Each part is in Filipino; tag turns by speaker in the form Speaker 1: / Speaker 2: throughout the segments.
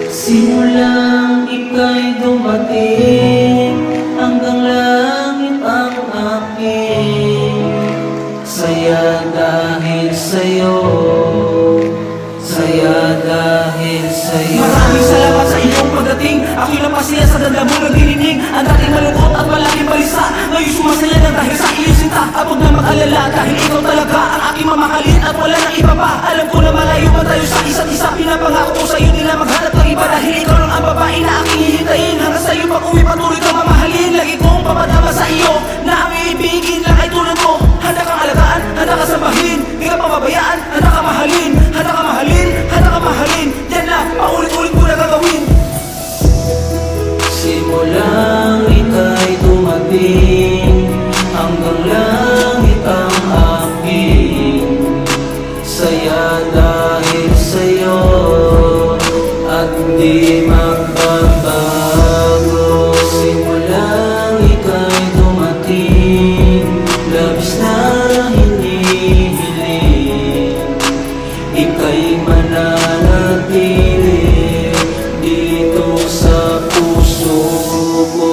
Speaker 1: Simulang ika'y dumating, hanggang langit ang aking saya dahil sa'yo, saya dahil sa'yo.
Speaker 2: Maraming salamat sa iyong pagdating. Ako'y napasaya sa ganda mong nagdirinig. Ang dating malungkot at malaking balisa, ngayon sumasaya na dahil sa iyong sinta. Abog na mag-alala dahil ikaw talaga ang aking mamahalin at wala nang iba pa. Alam ko na malayo pa tayo sa isa't isa. Pinapangako ko sa'yo di na maghanap ng iba, dahil ikaw lang ang babae na aking hihintayin. Hanggang sa'yo pag-uwi patuloy kang mamahalin. Lagi kong papadama sa iyo na ang iibigin lang ay tulad mo. Handa kang alagaan, handa ka sambahin, di ka pababayaan, handa ka mahalin, handa ka mahalin, handa ka mahalin. Yan na, paulit-ulit ko na gagawin.
Speaker 1: Simulang ika'y dumating, hanggang langit ang aking saya dahil sa'yo, at di magbabago. Simulang ika'y dumating, labis na hinihiling, ika'y mananatili dito sa puso ko.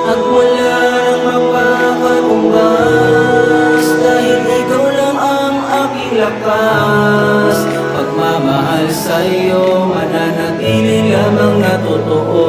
Speaker 1: At wala nang mapapatumbas, dahil ikaw lang ang aking lakas. Pagmamahal sa'yo, mananatili lamang na totoo.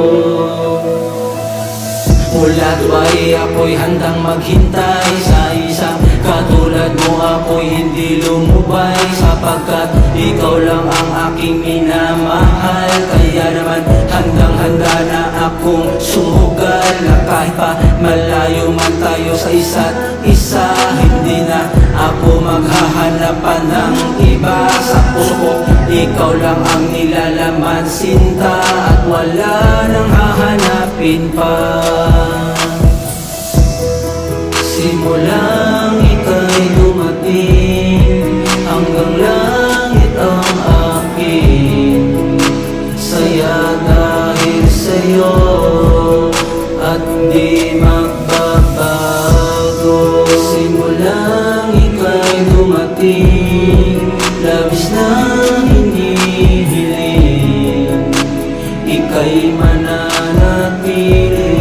Speaker 1: Mula't ba'y ako'y handang maghintay sa isang katulad mo. Ako'y hindi lumubay, sapagkat ikaw lang ang aking minamahal. Kaya naman handang-handa na akong sumugal, na kahit pa malayo man tayo sa isa't isa, hindi na ako maghahanapan ng iba. Sa puso ko, ikaw lang ang nilalaman, sinta, at wala nang hahanapin pa. Simulang ika'y dumating, hanggang langit ang aking saya dahil sa'yo, at di magbabago. Simulang ika'y dumating, labis na hinihiling, ika'y mananatili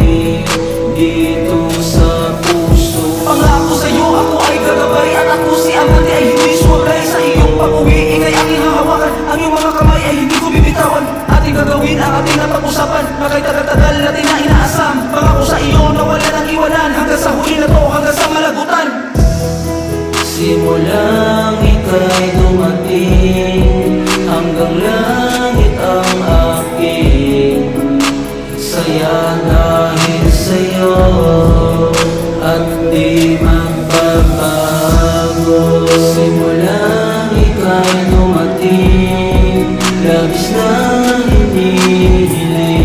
Speaker 1: dito sa puso.
Speaker 2: Pangako sa'yo, ako ay gagabay, at ako si amante ay hindi suwagay. Sa iyong pag-uwi, ika'y aking hahawakan, ang iyong mga kamay ay hindi ko bibitawan. Ating gagawin ang ating napag-usapan, na kahit tagal-tagal natin na inaasam. Pangako sa iyo na wala nang iwanan, hanggang sa huli na to, hanggang sa malagutan.
Speaker 1: Simulang ika'y dumating, hanggang langit ang aking saya dahil sa'yo, at di magbabago. Simulang ika'y dumating, labis na hinihiling,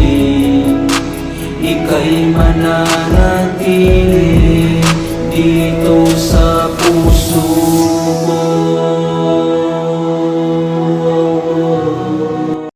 Speaker 1: ika'y mananatili